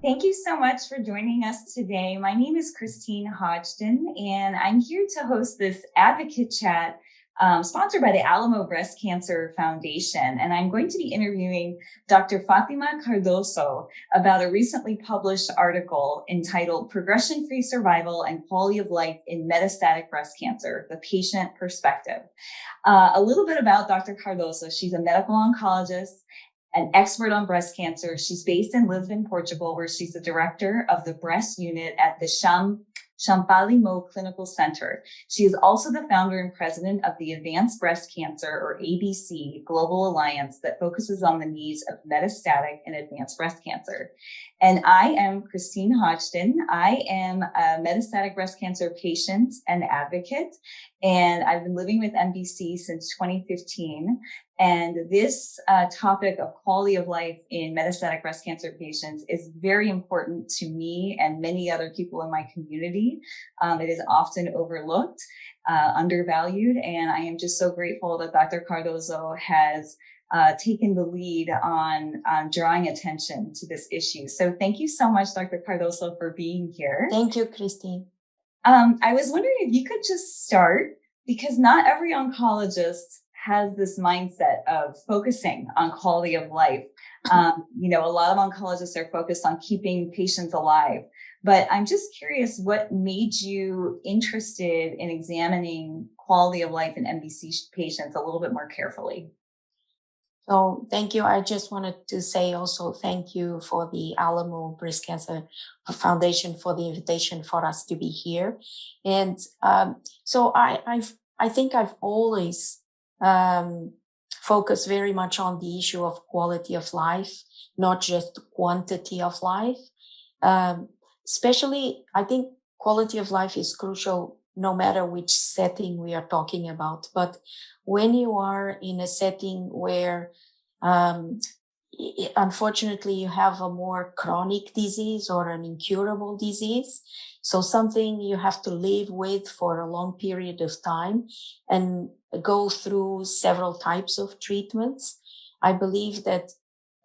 Thank you so much for joining us today. My name is Christine Hodgson, and I'm here to host this advocate chat sponsored by the Alamo Breast Cancer Foundation. And I'm going to be interviewing Dr. Fatima Cardoso about a recently published article entitled Progression Free Survival and Quality of Life in Metastatic Breast Cancer, the Patient Perspective. A little bit about Dr. Cardoso. She's a medical oncologist, an expert on breast cancer. She's based in Lisbon, Portugal, where she's the director of the breast unit at the Champalimaud Clinical Center. She is also the founder and president of the Advanced Breast Cancer, or ABC, Global Alliance that focuses on the needs of metastatic and advanced breast cancer. And I am Christine Hodgson. I am a metastatic breast cancer patient and advocate, and I've been living with MBC since 2015. And this topic of quality of life in metastatic breast cancer patients is very important to me and many other people in my community. It is often overlooked, undervalued, and I am just so grateful that Dr. Cardoso has taken the lead on drawing attention to this issue. So thank you so much, Dr. Cardoso, for being here. Thank you, Christine. I was wondering if you could just start, because not every oncologist has this mindset of focusing on quality of life. A lot of oncologists are focused on keeping patients alive, but I'm just curious what made you interested in examining quality of life in MBC patients a little bit more carefully. So thank you. I just wanted to say also thank you for the Alamo Breast Cancer Foundation for the invitation for us to be here. And so I think I've always focused very much on the issue of quality of life, not just quantity of life. Especially, I think quality of life is crucial no matter which setting we are talking about. But when you are in a setting where, unfortunately, you have a more chronic disease or an incurable disease, so something you have to live with for a long period of time and go through several types of treatments, I believe that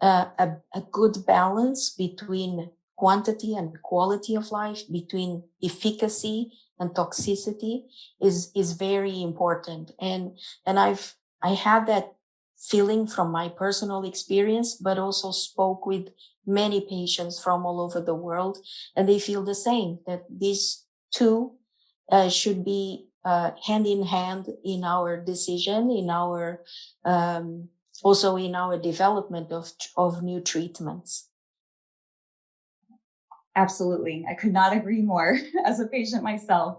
a good balance between quantity and quality of life, between efficacy and toxicity is very important. And I had that feeling from my personal experience, but also spoke with many patients from all over the world, and they feel the same, that these two should be hand in hand in our decision, in our also in our development of new treatments. Absolutely. I could not agree more as a patient myself.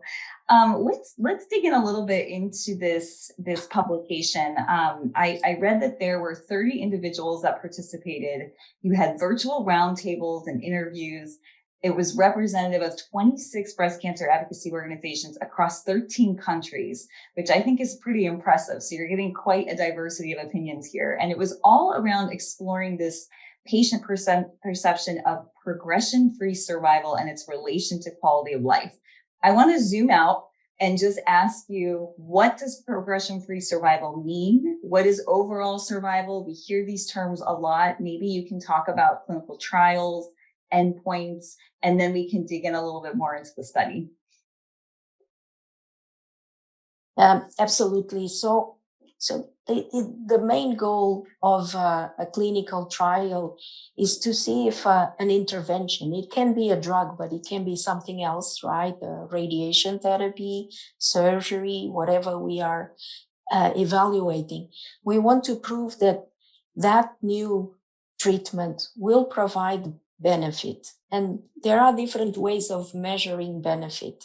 Let's dig in a little bit into this publication. I read that there were 30 individuals that participated. You had virtual roundtables and interviews. It was representative of 26 breast cancer advocacy organizations across 13 countries, which I think is pretty impressive. So you're getting quite a diversity of opinions here. And it was all around exploring this patient perception of progression-free survival and its relation to quality of life. I want to zoom out and just ask you, what does progression-free survival mean? What is overall survival? We hear these terms a lot. Maybe you can talk about clinical trials, endpoints, and then we can dig in a little bit more into the study. Absolutely. So the main goal of a clinical trial is to see if an intervention, it can be a drug, but it can be something else, right? Radiation therapy, surgery, whatever we are evaluating. We want to prove that that new treatment will provide benefit. And there are different ways of measuring benefit.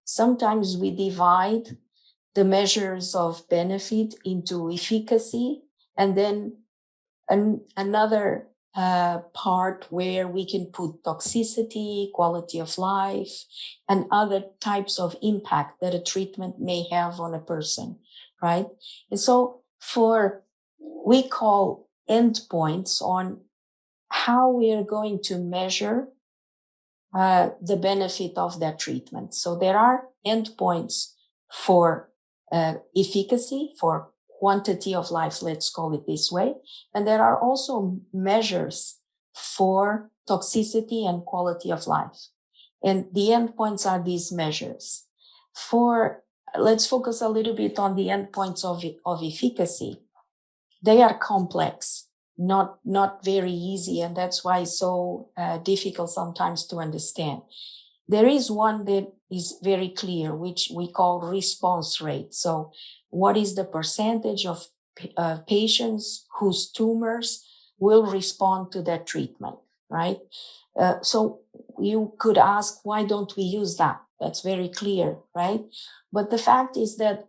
Sometimes we divide the measures of benefit into efficacy, and then another part where we can put toxicity, quality of life, and other types of impact that a treatment may have on a person, right? And so we call endpoints on how we are going to measure the benefit of that treatment. So there are endpoints for efficacy, for quantity of life, let's call it this way. And there are also measures for toxicity and quality of life. And the endpoints are these measures. Let's focus a little bit on the endpoints of efficacy. They are complex, not very easy, and that's why it's so difficult sometimes to understand. There is one that is very clear, which we call response rate. So what is the percentage of patients whose tumors will respond to that treatment, right? So you could ask, why don't we use that? That's very clear, right? But the fact is that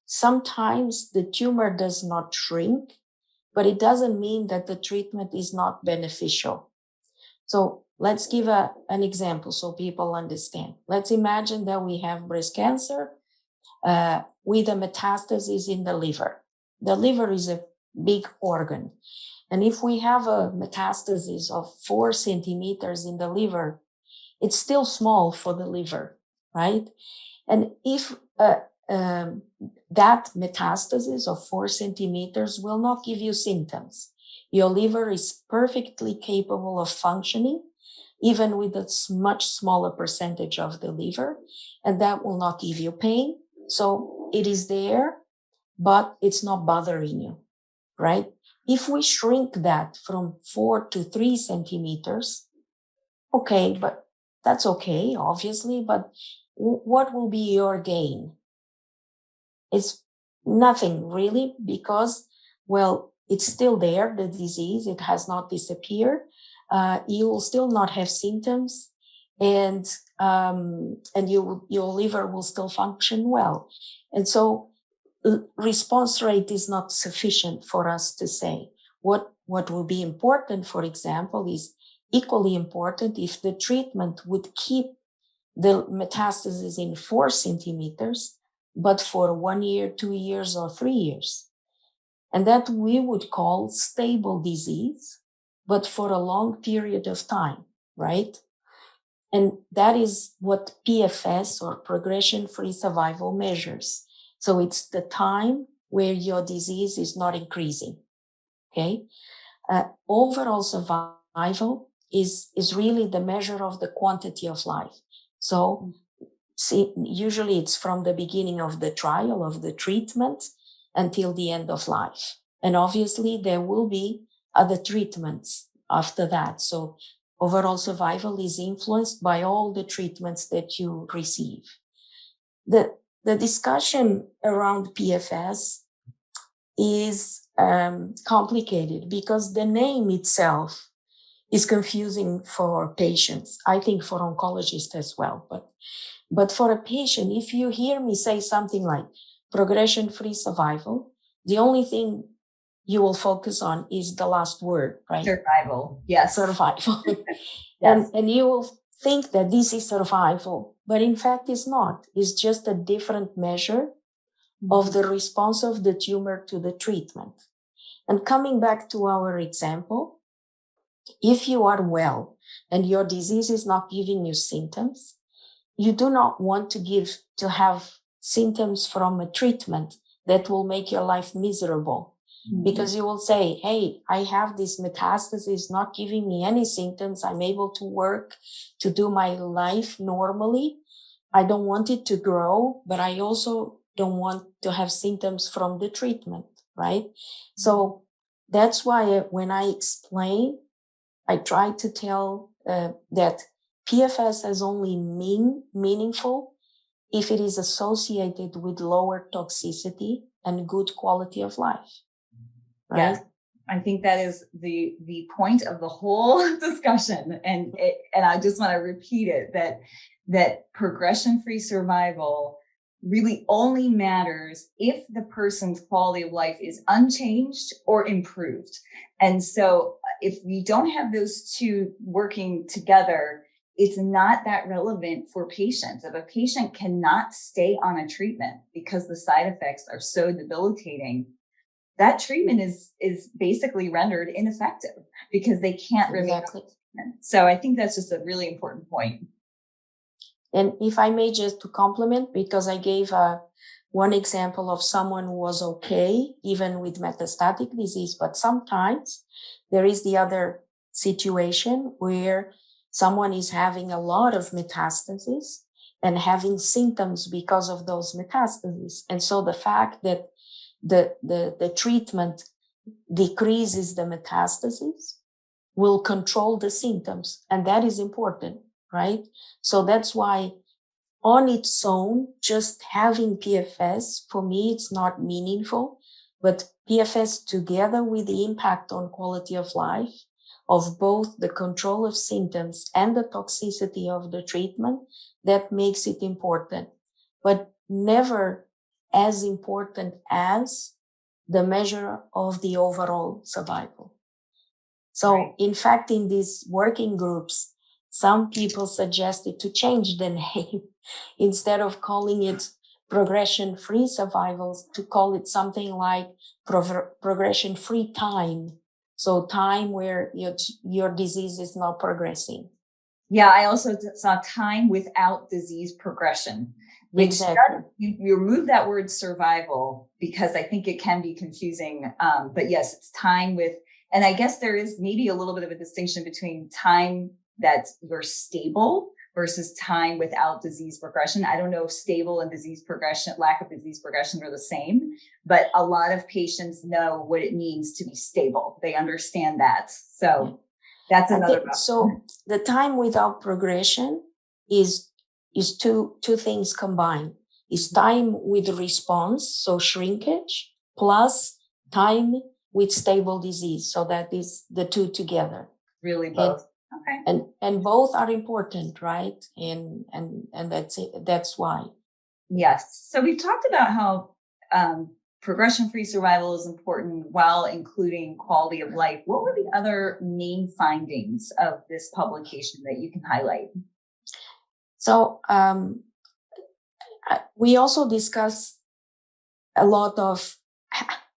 sometimes the tumor does not shrink, but it doesn't mean that the treatment is not beneficial. So let's give an example so people understand. Let's imagine that we have breast cancer with a metastasis in the liver. The liver is a big organ. And if we have a metastasis of 4 centimeters in the liver, it's still small for the liver, right? And if that metastasis of 4 centimeters will not give you symptoms, your liver is perfectly capable of functioning, even with a much smaller percentage of the liver, and that will not give you pain. So it is there, but it's not bothering you, right? If we shrink that from 4 to 3 centimeters, okay, but that's okay, obviously, but what will be your gain? It's nothing really, because, well, it's still there, the disease, it has not disappeared. You will still not have symptoms, and your liver will still function well. And so response rate is not sufficient for us to say. What will be important, for example, is equally important if the treatment would keep the metastasis in 4 centimeters, but for 1 year, 2 years, or 3 years. And that we would call stable disease, but for a long period of time, right? And that is what PFS, or progression-free survival, measures. So it's the time where your disease is not increasing, okay? Overall survival is really the measure of the quantity of life. So usually it's from the beginning of the trial, of the treatment, until the end of life. And obviously there will be other treatments after that. So overall survival is influenced by all the treatments that you receive. The discussion around PFS is complicated because the name itself is confusing for patients. I think for oncologists as well. But for a patient, if you hear me say something like progression-free survival, the only thing you will focus on is the last word, right? Survival. Yes. Survival. Yes. And you will think that this is survival, but in fact it's not. It's just a different measure of the response of the tumor to the treatment. And coming back to our example, if you are well and your disease is not giving you symptoms, you do not want to have symptoms from a treatment that will make your life miserable. Because you will say, hey, I have this metastasis not giving me any symptoms. I'm able to work, to do my life normally. I don't want it to grow, but I also don't want to have symptoms from the treatment, right? So that's why when I explain, I try to tell that PFS is only meaningful if it is associated with lower toxicity and good quality of life. Right? Yes, I think that is the point of the whole discussion, and I just want to repeat it, that progression-free survival really only matters if the person's quality of life is unchanged or improved. And so if we don't have those two working together, it's not that relevant for patients. If a patient cannot stay on a treatment because the side effects are so debilitating, that treatment is basically rendered ineffective because they can't remain. Exactly. So I think that's just a really important point. And if I may, just to complement, because I gave one example of someone who was okay, even with metastatic disease, but sometimes there is the other situation where someone is having a lot of metastases and having symptoms because of those metastases. And so the fact that the treatment decreases the metastases will control the symptoms. And that is important, right? So that's why on its own, just having PFS, for me, it's not meaningful, but PFS together with the impact on quality of life of both the control of symptoms and the toxicity of the treatment, that makes it important, but never as important as the measure of the overall survival. So Right. in fact, in these working groups, some people suggested to change the name instead of calling it progression-free survivals, to call it something like progression-free time. So time where your disease is not progressing. Yeah, I also saw time without disease progression, which Exactly. you remove that word survival because I think it can be confusing. But yes, it's time with, and I guess there is maybe a little bit of a distinction between time that you're stable versus time without disease progression. I don't know if stable and disease progression, lack of disease progression are the same, but a lot of patients know what it means to be stable. They understand that. So that's another. So the time without progression is two things combined. Is time with response, so shrinkage, plus time with stable disease. So that is the two together. Really both. Okay. And both are important, right? And that's it. That's why. Yes. So we've talked about how progression-free survival is important while including quality of life. What were the other main findings of this publication that you can highlight? So we also discussed a lot of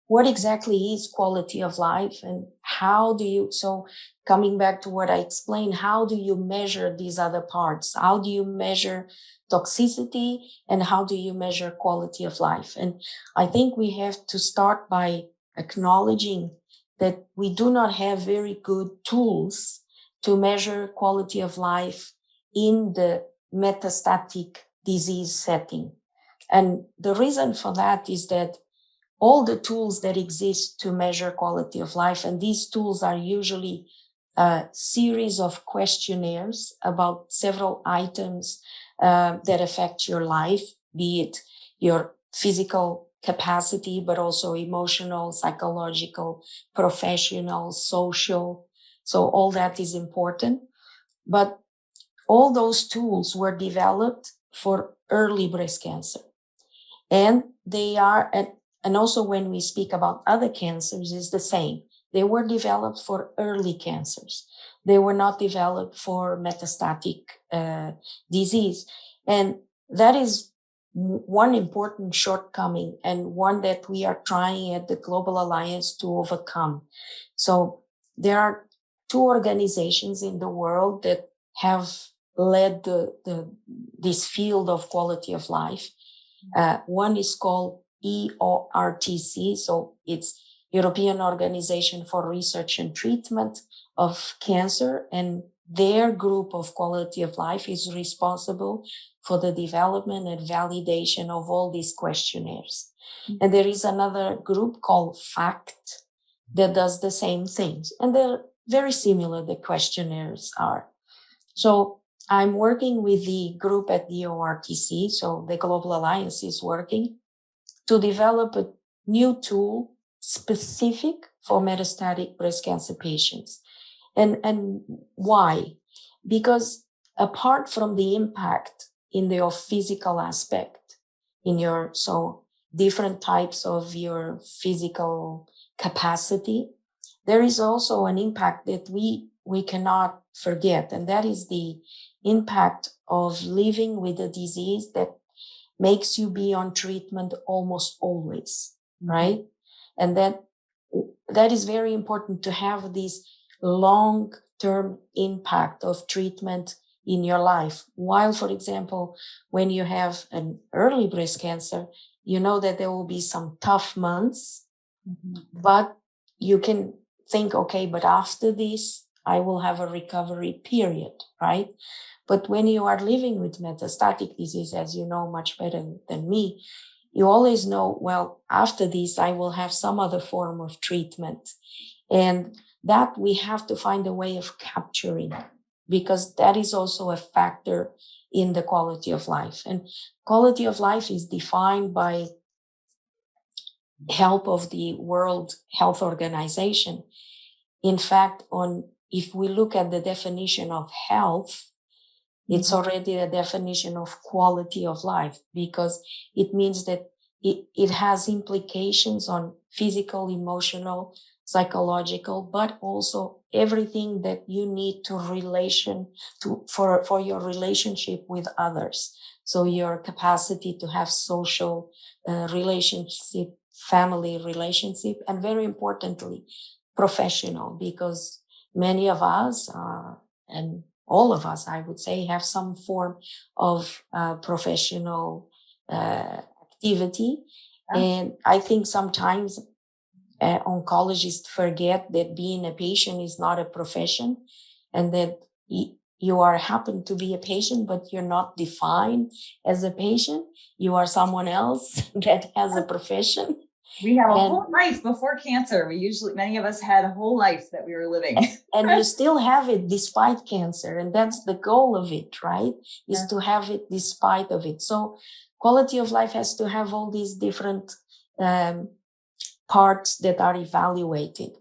what exactly is quality of life and how do you, so coming back to what I explained, how do you measure these other parts? How do you measure toxicity and how do you measure quality of life? And I think we have to start by acknowledging that we do not have very good tools to measure quality of life in the metastatic disease setting. And the reason for that is that all the tools that exist to measure quality of life, and these tools are usually a series of questionnaires about several items that affect your life, be it your physical capacity, but also emotional, psychological, professional, social. So all that is important. But all those tools were developed for early breast cancer. And they are, and also when we speak about other cancers, is the same. They were developed for early cancers. They were not developed for metastatic disease. And that is one important shortcoming and one that we are trying at the Global Alliance to overcome. So there are two organizations in the world that have led this field of quality of life. One is called EORTC, so it's European Organization for Research and Treatment of Cancer, and their group of quality of life is responsible for the development and validation of all these questionnaires. Mm-hmm. And there is another group called FACT that does the same things, and they're very similar, the questionnaires are. So I'm working with the group at the ORTC, so the Global Alliance is working to develop a new tool specific for metastatic breast cancer patients. And why? Because apart from the impact in your physical aspect, in your, so different types of your physical capacity, there is also an impact that we cannot forget, and that is the impact of living with a disease that makes you be on treatment almost always, right? And that is very important to have this long-term impact of treatment in your life. While, for example, when you have an early breast cancer, you know that there will be some tough months, but you can think, okay, but after this, I will have a recovery period, right? But when you are living with metastatic disease, as you know much better than me, you always know, well, after this, I will have some other form of treatment. And that we have to find a way of capturing, because that is also a factor in the quality of life. And quality of life is defined by help of the World Health Organization. In fact, if we look at the definition of health, it's already a definition of quality of life, because it means that it has implications on physical, emotional, psychological, but also everything that you need for your relationship with others. So your capacity to have social relationship, family relationship, and very importantly, professional, because many of us and all of us, I would say, have some form of professional activity. Yeah. And I think sometimes oncologists forget that being a patient is not a profession, and that you happen to be a patient, but you're not defined as a patient. You are someone else that has a profession. We have a whole life before cancer. Many of us had a whole life that we were living. And you still have it despite cancer. And that's the goal of it, right? Is to have it despite of it. So quality of life has to have all these different parts that are evaluated.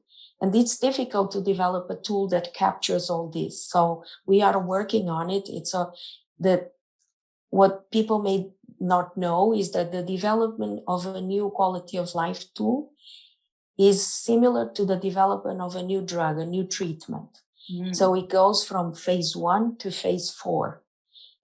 And it's difficult to develop a tool that captures all this. So we are working on it. What people may not know is that the development of a new quality of life tool is similar to the development of a new drug, a new treatment. So it goes from phase 1 to phase 4,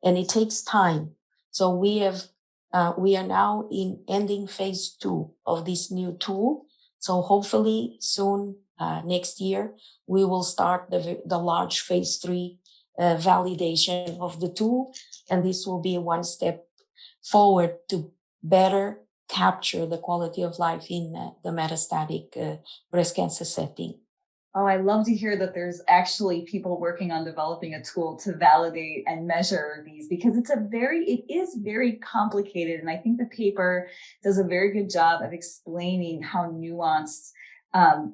and it takes time. So we are now in ending phase 2 of this new tool. So hopefully soon, next year, we will start the large phase 3 validation of the tool. And this will be one step forward to better capture the quality of life in the metastatic breast cancer setting. Oh, I love to hear that there's actually people working on developing a tool to validate and measure these, because it is very complicated. And I think the paper does a very good job of explaining how nuanced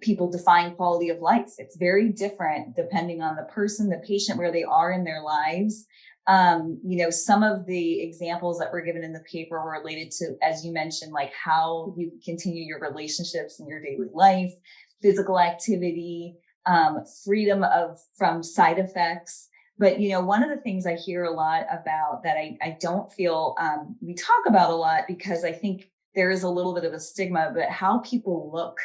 people define quality of life. It's very different depending on the person, the patient, where they are in their lives. Some of the examples that were given in the paper were related to, as you mentioned, like how you continue your relationships in your daily life, physical activity, freedom from side effects. But, one of the things I hear a lot about that I don't feel we talk about a lot, because I think there is a little bit of a stigma, but how people look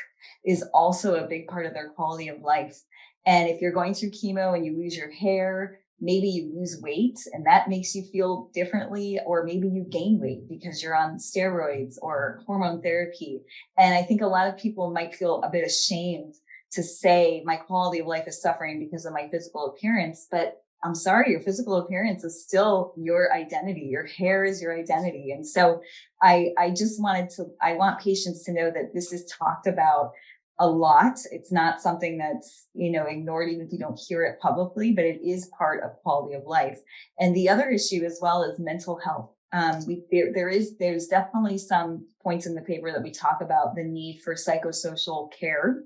is also a big part of their quality of life. And if you're going through chemo and you lose your hair, maybe you lose weight and that makes you feel differently, or maybe you gain weight because you're on steroids or hormone therapy. And I think a lot of people might feel a bit ashamed to say my quality of life is suffering because of my physical appearance. But I'm sorry, your physical appearance is still your identity. Your hair is your identity. And so I want patients to know that this is talked about a lot. It's not something that's, ignored, even if you don't hear it publicly, but it is part of quality of life. And the other issue as well is mental health. There's definitely some points in the paper that we talk about the need for psychosocial care,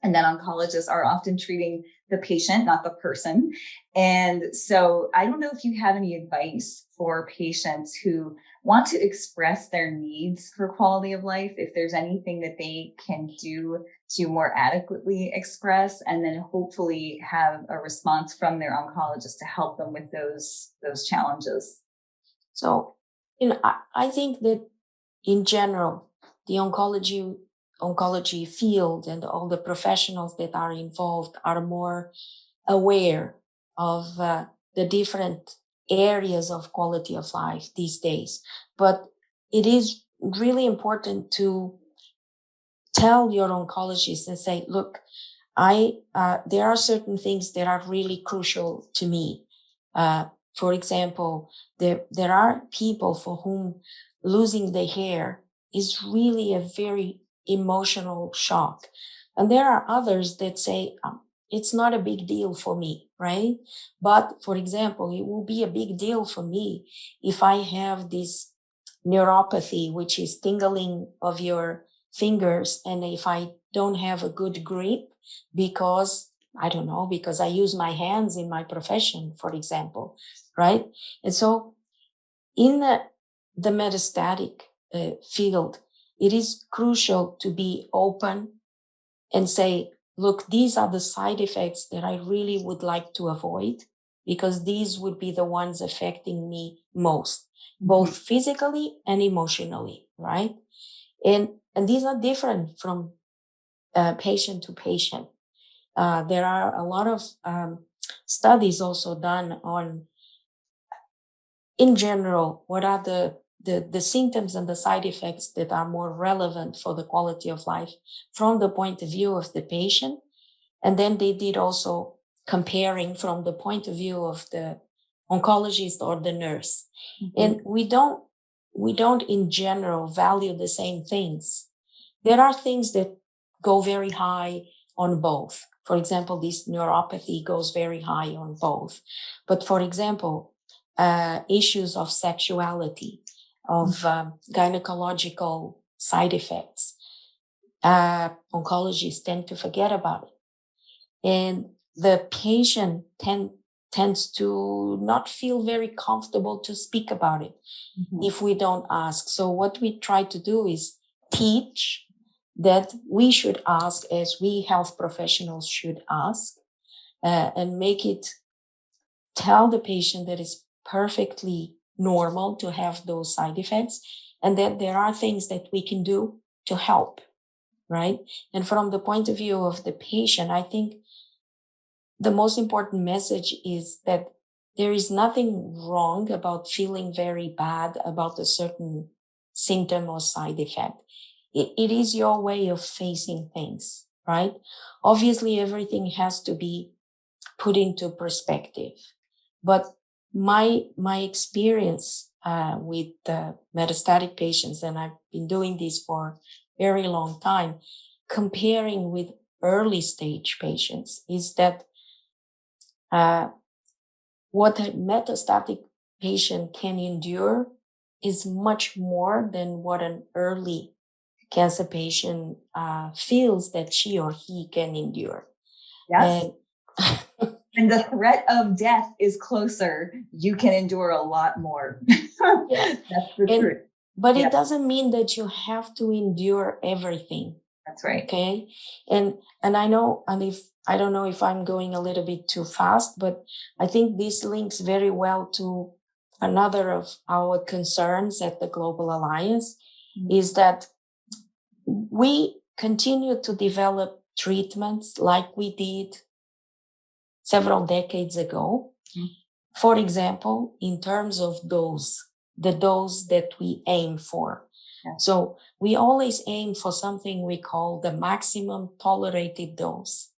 and that oncologists are often treating the patient, not the person. And so I don't know if you have any advice for patients who want to express their needs for quality of life, if there's anything that they can do to more adequately express, and then hopefully have a response from their oncologist to help them with those challenges. So, I think that in general, the oncology field and all the professionals that are involved are more aware of the different areas of quality of life these days. But it is really important to tell your oncologist and say, look, there are certain things that are really crucial to me. For example, there are people for whom losing the hair is really a very emotional shock. And there are others that say, it's not a big deal for me, right? But for example, it will be a big deal for me if I have this neuropathy, which is tingling of your fingers. And if I don't have a good grip because I don't know, because I use my hands in my profession, for example, right? And so in the metastatic field, it is crucial to be open and say, look, these are the side effects that I really would like to avoid, because these would be the ones affecting me most, both physically and emotionally, right? And these are different from patient to patient. There are a lot of studies also done on, in general, what are the symptoms and the side effects that are more relevant for the quality of life from the point of view of the patient. And then they did also comparing from the point of view of the oncologist or the nurse. And we don't in general value the same things. There are things that go very high on both. For example, this neuropathy goes very high on both. But for example, issues of sexuality, of gynecological side effects, oncologists tend to forget about it. And the patient tends to not feel very comfortable to speak about it if we don't ask. So what we try to do is teach that we should ask, as we health professionals should ask, and make it, tell the patient that it's perfectly normal to have those side effects, and that there are things that we can do to help, right? And from the point of view of the patient, I think the most important message is that there is nothing wrong about feeling very bad about a certain symptom or side effect. It is your way of facing things, right? Obviously, everything has to be put into perspective. But my experience with metastatic patients, and I've been doing this for a very long time, comparing with early stage patients, is that what a metastatic patient can endure is much more than what an early cancer patient feels that she or he can endure. Yes. And the threat of death is closer. You can endure a lot more. Yeah. That's the truth. But it doesn't mean that you have to endure everything. That's right. Okay. And I know, and if I don't know if I'm going a little bit too fast, but I think this links very well to another of our concerns at the Global Alliance, is that we continue to develop treatments like we did several decades ago. For example, in terms of dose, the dose that we aim for. So we always aim for something we call the maximum tolerated dose.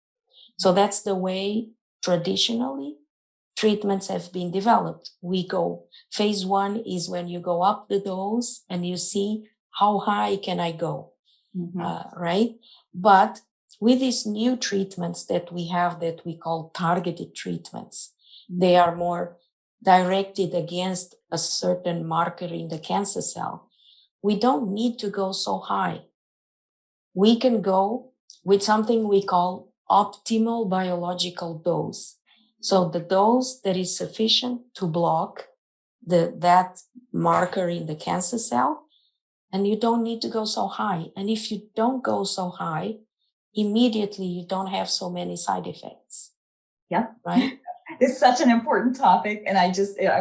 So that's the way traditionally treatments have been developed. We go, phase 1 is when you go up the dose and you see how high can I go, right? But with these new treatments that we have that we call targeted treatments, they are more directed against a certain marker in the cancer cell. We don't need to go so high. We can go with something we call optimal biological dose. So the dose that is sufficient to block that marker in the cancer cell, and you don't need to go so high. And if you don't go so high, immediately you don't have so many side effects. Yep. Right. It's such an important topic. And I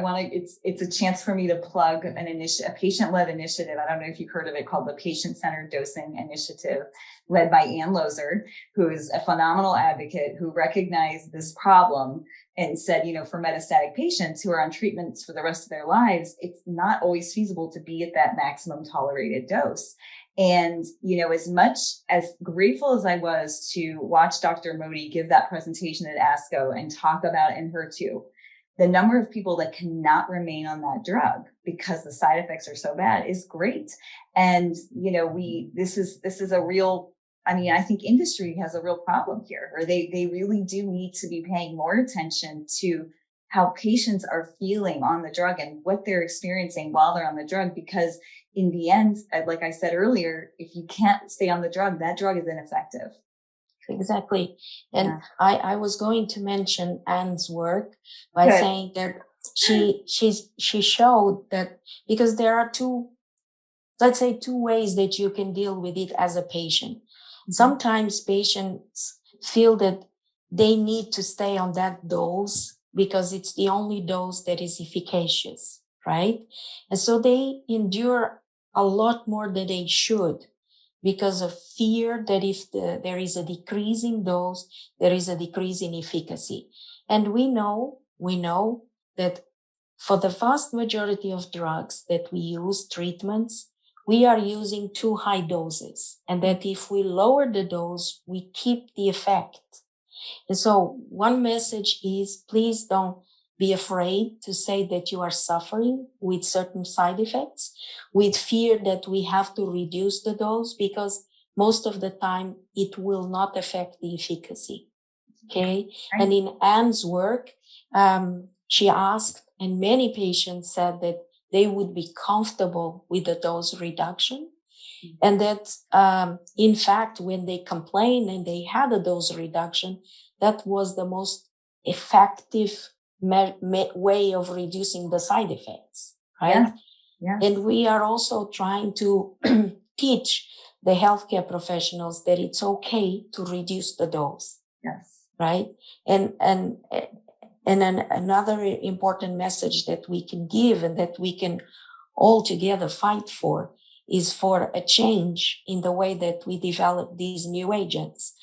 want to, it's a chance for me to plug a patient-led initiative. I don't know if you've heard of it, called the Patient-Centered Dosing Initiative, led by Ann Lozer, who is a phenomenal advocate who recognized this problem and said, for metastatic patients who are on treatments for the rest of their lives, it's not always feasible to be at that maximum tolerated dose. And, as much as grateful as I was to watch Dr. Modi give that presentation at ASCO and talk about Enhertu, the number of people that cannot remain on that drug because the side effects are so bad is great. And, this is a real I mean, I think industry has a real problem here, or they really do need to be paying more attention to how patients are feeling on the drug and what they're experiencing while they're on the drug. Because in the end, like I said earlier, if you can't stay on the drug, that drug is ineffective. Exactly. And Yeah. I was going to mention Anne's work by Good. saying that she showed that, because there are two, let's say, two ways that you can deal with it as a patient. Sometimes patients feel that they need to stay on that dose because it's the only dose that is efficacious, right? And so they endure a lot more than they should because of fear that if there is a decrease in dose, there is a decrease in efficacy. And we know that for the vast majority of drugs that we use, treatments, we are using too high doses, and that if we lower the dose, we keep the effect. And so one message is, please don't be afraid to say that you are suffering with certain side effects, with fear that we have to reduce the dose, because most of the time it will not affect the efficacy. Okay. Right. And in Anne's work, she asked, and many patients said that they would be comfortable with the dose reduction. And that, in fact, when they complained and they had a dose reduction, that was the most effective way of reducing the side effects, right? Yeah. And we are also trying to teach the healthcare professionals that it's okay to reduce the dose. Yes. Right. And then another important message that we can give and that we can all together fight for is for a change in the way that we develop these new agents.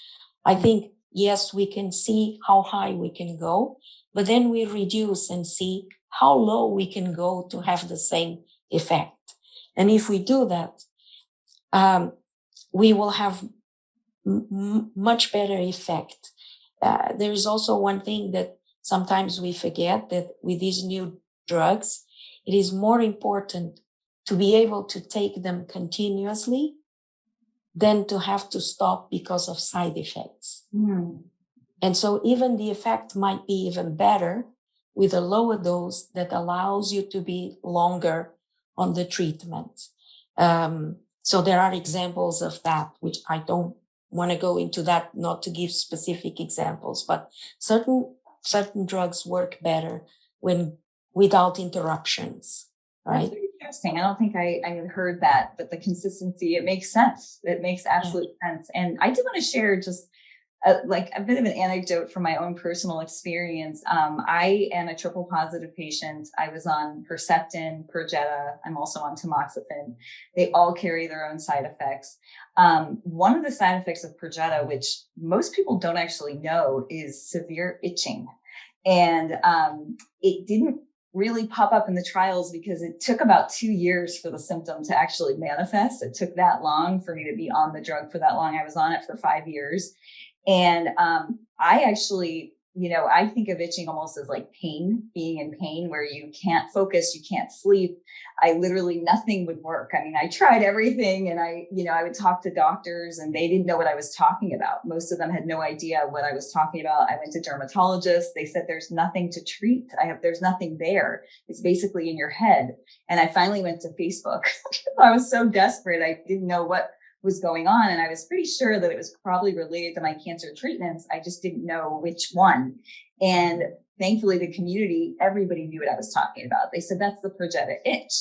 I think, yes, we can see how high we can go, but then we reduce and see how low we can go to have the same effect. And if we do that, we will have much better effect. There is also one thing that sometimes we forget, that with these new drugs, it is more important to be able to take them continuously than to have to stop because of side effects. And so even the effect might be even better with a lower dose that allows you to be longer on the treatment. So there are examples of that, which I don't want to go into that, not to give specific examples, but certain drugs work better when without interruptions, right? That's very interesting. I don't think I had heard that, but the consistency, it makes sense. It makes absolute sense. And I do want to share just like a bit of an anecdote from my own personal experience. I am a triple positive patient. I was on Herceptin, Perjeta. I'm also on tamoxifen. They all carry their own side effects. One of the side effects of Perjeta, which most people don't actually know, is severe itching. And it didn't really pop up in the trials because it took about 2 years for the symptom to actually manifest. It took that long for me to be on the drug for that long. I was on it for 5 years. And I actually, I think of itching almost as like pain, being in pain, where you can't focus, you can't sleep. I literally, nothing would work. I mean, I tried everything, and I would talk to doctors and they didn't know what I was talking about. Most of them had no idea what I was talking about. I went to dermatologists. They said, there's nothing to treat. There's nothing there. It's basically in your head. And I finally went to Facebook. I was so desperate. I didn't know what was going on. And I was pretty sure that it was probably related to my cancer treatments. I just didn't know which one. And thankfully the community, everybody knew what I was talking about. They said, that's the Perjeta itch.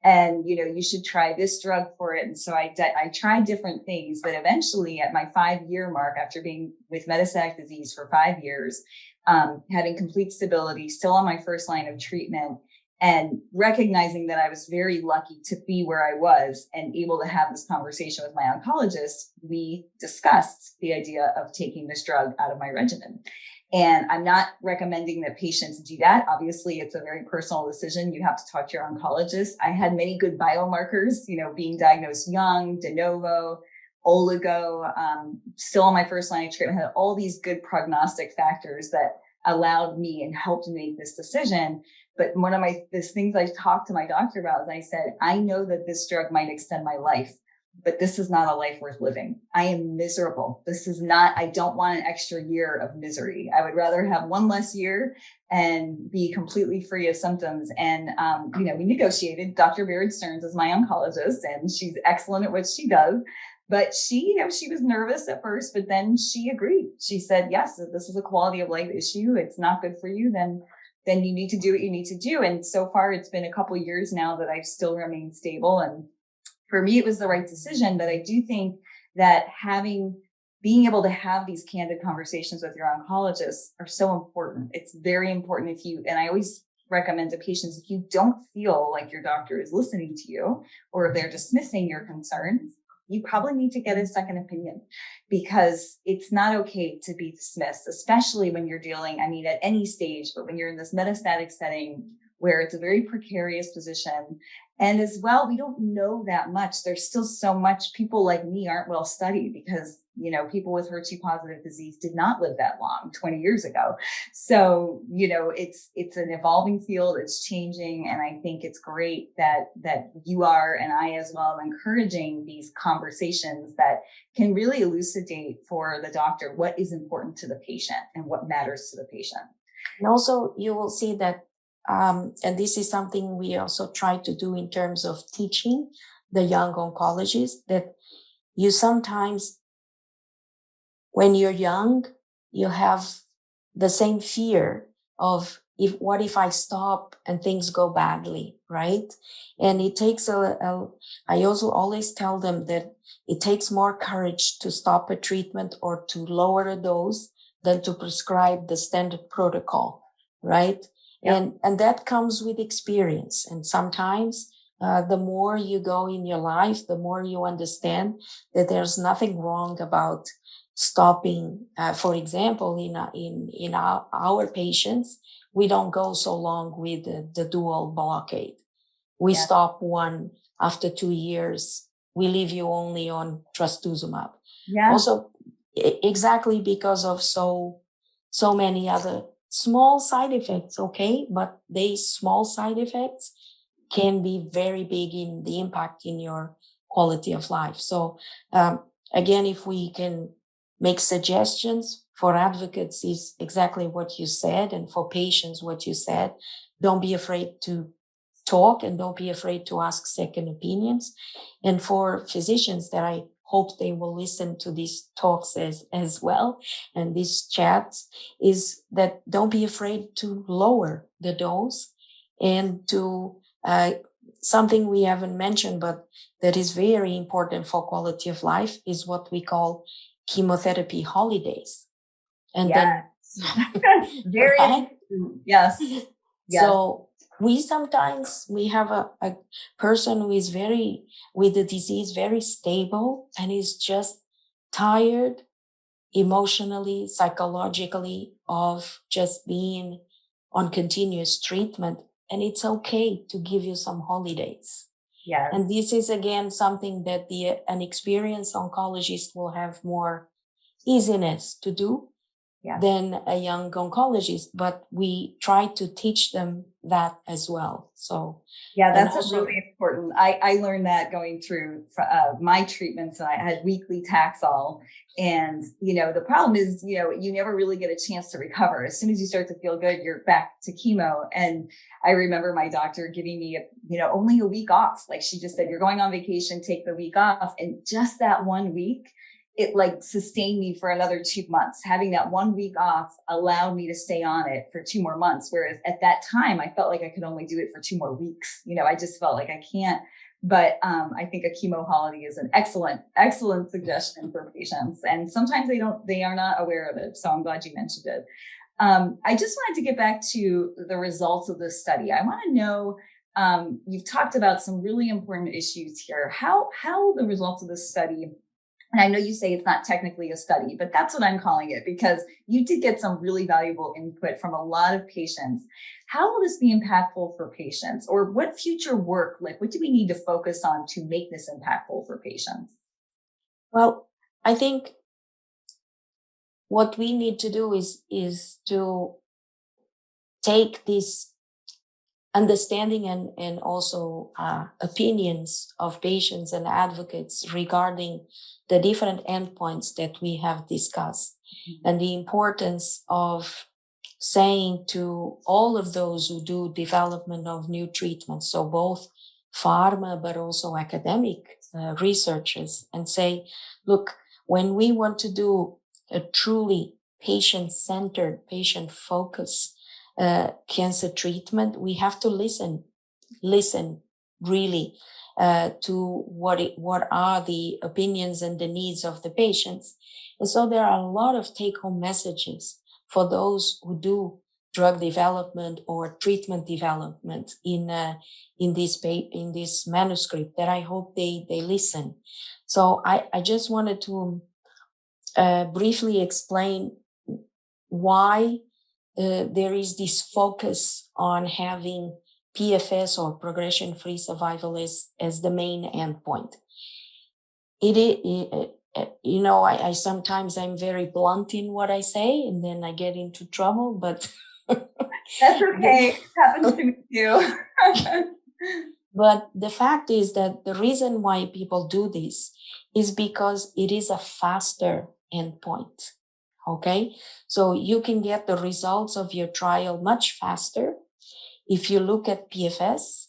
And, you should try this drug for it. And so I tried different things, but eventually at my 5-year mark, after being with metastatic disease for 5 years, having complete stability, still on my first line of treatment, and recognizing that I was very lucky to be where I was and able to have this conversation with my oncologist, we discussed the idea of taking this drug out of my regimen. And I'm not recommending that patients do that. Obviously, it's a very personal decision. You have to talk to your oncologist. I had many good biomarkers, being diagnosed young, de novo, oligo, still on my first line of treatment, had all these good prognostic factors that allowed me and helped me make this decision. But one of these things I talked to my doctor about is I said, I know that this drug might extend my life, but this is not a life worth living. I am miserable. I don't want an extra year of misery. I would rather have one less year and be completely free of symptoms. And, we negotiated. Dr. Beard Stearns is my oncologist, and she's excellent at what she does. But she was nervous at first, but then she agreed. She said, yes, if this is a quality of life issue, it's not good for you, then you need to do what you need to do. And so far, it's been a couple of years now that I've still remained stable. And for me, it was the right decision. But I do think that being able to have these candid conversations with your oncologist are so important. It's very important and I always recommend to patients, if you don't feel like your doctor is listening to you, or if they're dismissing your concerns, you probably need to get a second opinion, because it's not okay to be dismissed, especially when you're dealing, at any stage, but when you're in this metastatic setting where it's a very precarious position. And as well, we don't know that much. There's still so much. People like me aren't well studied because, people with HER2 positive disease did not live that long 20 years ago. So, it's an evolving field. It's changing. And I think it's great that you are, and I as well, am encouraging these conversations that can really elucidate for the doctor what is important to the patient and what matters to the patient. And also you will see that and this is something we also try to do in terms of teaching the young oncologists, that you sometimes, when you're young, you have the same fear of what if I stop and things go badly, right? And it takes I also always tell them that it takes more courage to stop a treatment or to lower a dose than to prescribe the standard protocol, right? Yep. And that comes with experience. And sometimes the more you go in your life, the more you understand that there's nothing wrong about stopping. For example, in our patients, we don't go so long with the dual blockade. We stop one after 2 years. We leave you only on trastuzumab. Yeah. Also, exactly because of so many other small side effects, okay? But these small side effects can be very big in the impact in your quality of life. So again, if we can make suggestions for advocates, is exactly what you said, and for patients, what you said. Don't be afraid to talk, and don't be afraid to ask second opinions. And for physicians, that I hope they will listen to these talks as well, and these chats, is that don't be afraid to lower the dose, and to something we haven't mentioned, but that is very important for quality of life, is what we call chemotherapy holidays. And then very right? Yes. So we have a person who is with the disease, very stable, and is just tired emotionally, psychologically, of just being on continuous treatment. And it's okay to give you some holidays. Yes. And this is again something that an experienced oncologist will have more easiness to do than a young oncologist, but we try to teach them that as well. So that's also really important. I learned that going through my treatments. I had weekly Taxol, and the problem is you never really get a chance to recover. As soon as you start to feel good, you're back to chemo. And I remember my doctor giving me only a week off. Like, she just said, you're going on vacation, take the week off. And just that 1 week, it sustained me for another 2 months. Having that 1 week off allowed me to stay on it for 2 more months. Whereas at that time, I felt like I could only do it for 2 more weeks. I just felt like I can't. But I think a chemo holiday is an excellent suggestion for patients. And sometimes they are not aware of it. So I'm glad you mentioned it. I just wanted to get back to the results of this study. I want to know, you've talked about some really important issues here. How the results of this study, and I know you say it's not technically a study, but that's what I'm calling it, because you did get some really valuable input from a lot of patients. How will this be impactful for patients? Or what future work, what do we need to focus on to make this impactful for patients? Well, I think what we need to do is to take this understanding and also opinions of patients and advocates regarding the different endpoints that we have discussed, and the importance of saying to all of those who do development of new treatments, so both pharma but also academic researchers, and say, look, when we want to do a truly patient-centered, patient-focused cancer treatment, we have to listen really to what are the opinions and the needs of the patients. And so there are a lot of take-home messages for those who do drug development or treatment development in this manuscript that I hope they listen. So I just wanted to briefly explain why there is this focus on having PFS or progression-free survival as the main endpoint. I sometimes I'm very blunt in what I say, and then I get into trouble, but that's okay. It happens to me too. But the fact is that the reason why people do this is because it is a faster endpoint. Okay, so you can get the results of your trial much faster if you look at PFS,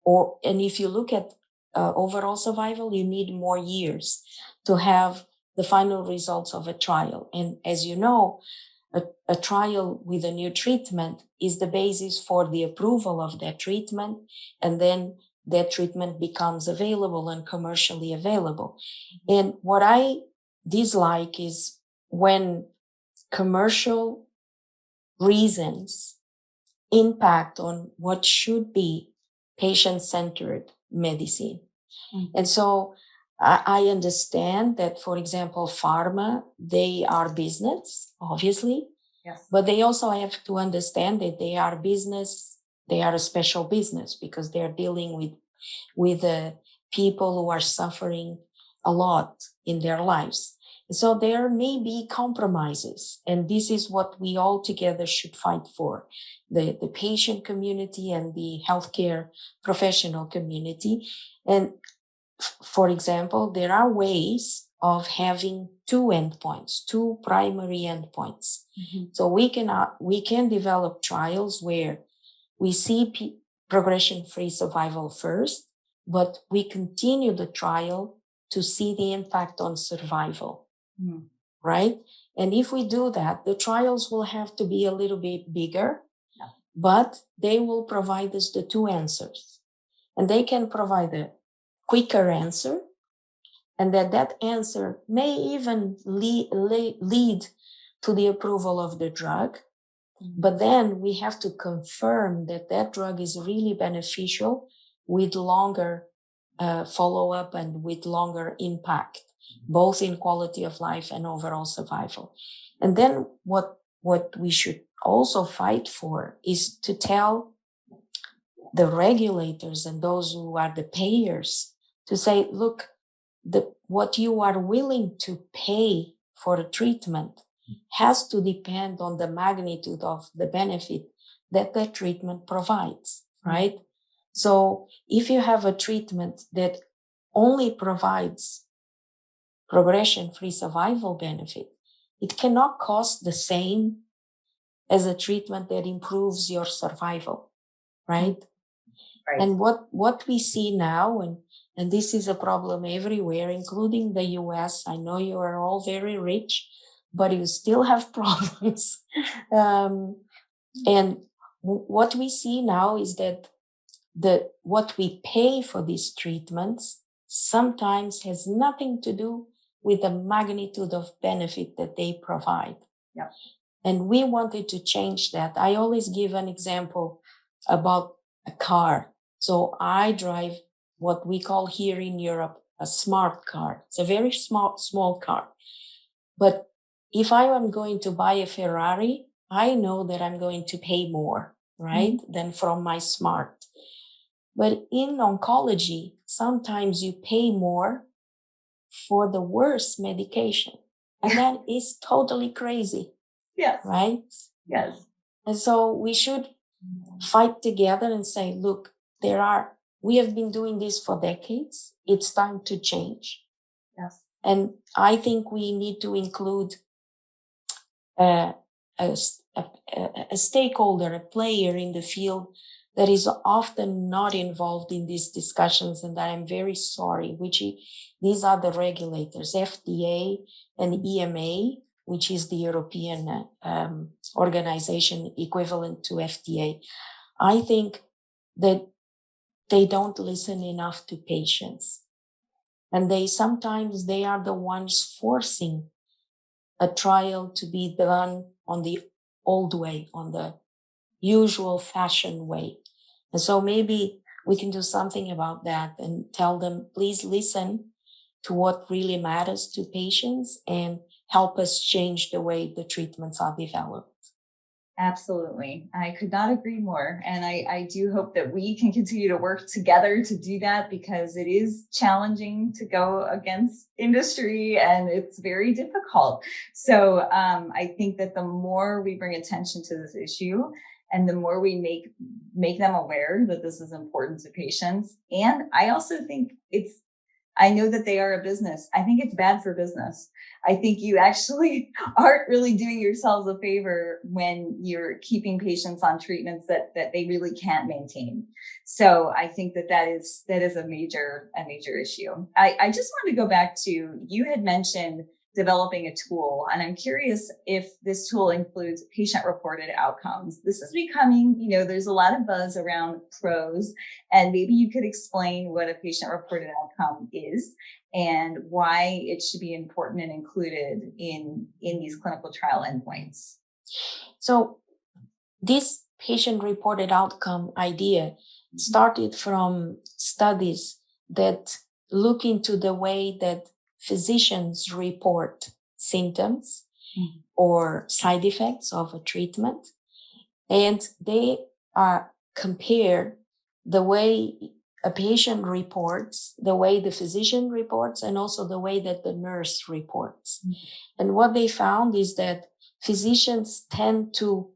and if you look at overall survival, you need more years to have the final results of a trial. And as you know, a trial with a new treatment is the basis for the approval of that treatment, and then that treatment becomes available and commercially available. And what I dislike is when commercial reasons impact on what should be patient-centered medicine. Mm-hmm. And so I understand that, for example, pharma, they are business, obviously, yes, but they also have to understand that they are business. They are a special business because they're dealing with people who are suffering a lot in their lives. So there may be compromises, and this is what we all together should fight for, the patient community and the healthcare professional community. And for example, there are ways of having two endpoints, two primary endpoints. Mm-hmm. So we can develop trials where we see progression-free survival first, but we continue the trial to see the impact on survival. Mm. Right? And if we do that, the trials will have to be a little bit bigger, yeah, but they will provide us the two answers. And they can provide a quicker answer, and that answer may even lead to the approval of the drug. Mm. But then we have to confirm that drug is really beneficial with longer follow-up and with longer impact, both in quality of life and overall survival. And then what we should also fight for is to tell the regulators and those who are the payers to say, look, what you are willing to pay for a treatment has to depend on the magnitude of the benefit that treatment provides, right? So if you have a treatment that only provides progression-free survival benefit, it cannot cost the same as a treatment that improves your survival, right? Right. And what we see now, and this is a problem everywhere, including the US, I know you are all very rich, but you still have problems. And what we see now is that what we pay for these treatments sometimes has nothing to do with the magnitude of benefit that they provide. Yeah. And we wanted to change that. I always give an example about a car. So I drive what we call here in Europe a smart car. It's a very small car. But if I am going to buy a Ferrari, I know that I'm going to pay more, right, than from my smart. But in oncology, sometimes you pay more for the worst medication. And that is totally crazy. Yes. Right? Yes. And so we should fight together and say, look, we have been doing this for decades. It's time to change. Yes. And I think we need to include a stakeholder, a player in the field that is often not involved in these discussions. And I am very sorry, these are the regulators, FDA and EMA, which is the European organization equivalent to FDA. I think that they don't listen enough to patients. And sometimes they are the ones forcing a trial to be done on the old way, on the usual fashion way. And so maybe we can do something about that and tell them, please listen to what really matters to patients and help us change the way the treatments are developed. Absolutely. I could not agree more. And I do hope that we can continue to work together to do that, because it is challenging to go against industry and it's very difficult. So I think that the more we bring attention to this issue and the more we make them aware that this is important to patients. And I also think I know that they are a business. I think it's bad for business. I think you actually aren't really doing yourselves a favor when you're keeping patients on treatments that they really can't maintain. So I think that is a major issue. I just want to go back to, you had mentioned developing a tool, and I'm curious if this tool includes patient-reported outcomes. This is becoming, there's a lot of buzz around PROS, and maybe you could explain what a patient-reported outcome is and why it should be important and included in these clinical trial endpoints. So this patient-reported outcome idea started from studies that look into the way that physicians report symptoms or side effects of a treatment. And they compare the way a patient reports, the way the physician reports, and also the way that the nurse reports. And what they found is that physicians tend to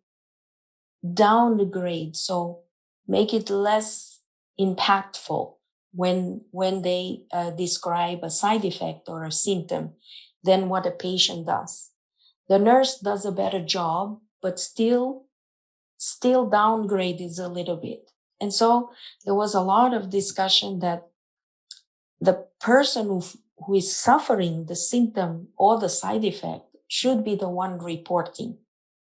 downgrade, so make it less impactful when they describe a side effect or a symptom than what a patient does. The nurse does a better job, but still downgrades a little bit. And so there was a lot of discussion that the person who is suffering the symptom or the side effect should be the one reporting,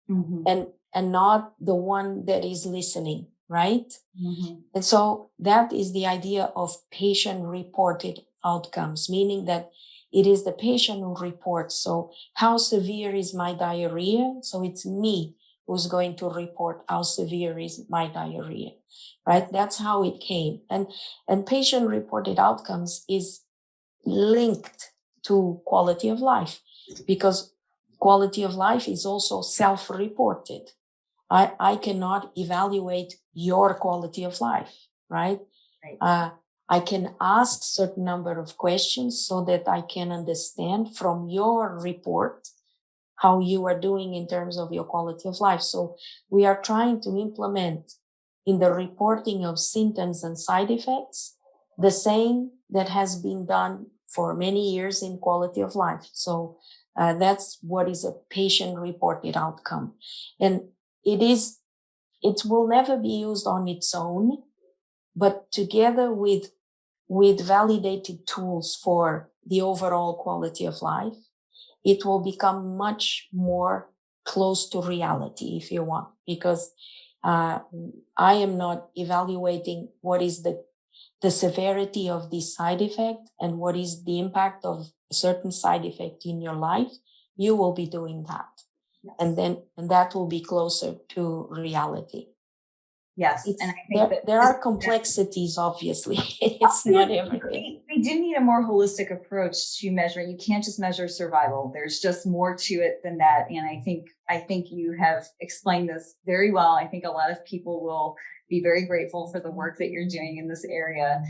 and not the one that is listening, right? And so that is the idea of patient-reported outcomes, meaning that it is the patient who reports. So how severe is my diarrhea? So it's me who's going to report how severe is my diarrhea, right? That's how it came. And patient-reported outcomes is linked to quality of life, because quality of life is also self-reported. I cannot evaluate your quality of life, right? I can ask certain number of questions so that I can understand from your report how you are doing in terms of your quality of life. So we are trying to implement in the reporting of symptoms and side effects the same that has been done for many years in quality of life. So that's what is a patient-reported outcome. And it will never be used on its own, but together with validated tools for the overall quality of life, it will become much more close to reality, if you want, because I am not evaluating what is the severity of this side effect and what is the impact of a certain side effect in your life. You will be doing that. Yes. And that will be closer to reality. Yes. And I think there are complexities, obviously. It's not everything. We do need a more holistic approach to measuring. You can't just measure survival. There's just more to it than that. And I think you have explained this very well. I think a lot of people will be very grateful for the work that you're doing in this area.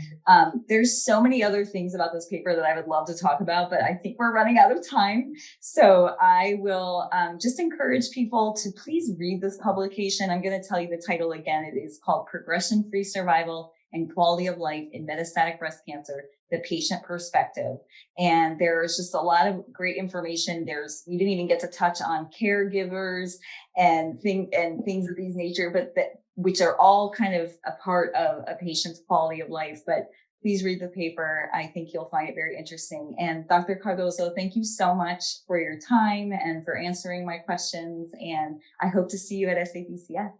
There's so many other things about this paper that I would love to talk about, but I think we're running out of time. So I will just encourage people to please read this publication. I'm going to tell you the title again. It is called Progression-Free Survival and Quality of Life in Metastatic Breast Cancer, the Patient Perspective. And there's just a lot of great information. We didn't even get to touch on caregivers and things of these nature, but which are all kind of a part of a patient's quality of life. But please read the paper. I think you'll find it very interesting. And Dr. Cardoso, thank you so much for your time and for answering my questions. And I hope to see you at SABCS.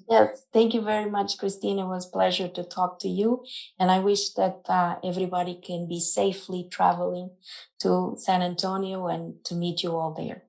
Yes, thank you very much, Christine. It was a pleasure to talk to you. And I wish that everybody can be safely traveling to San Antonio and to meet you all there.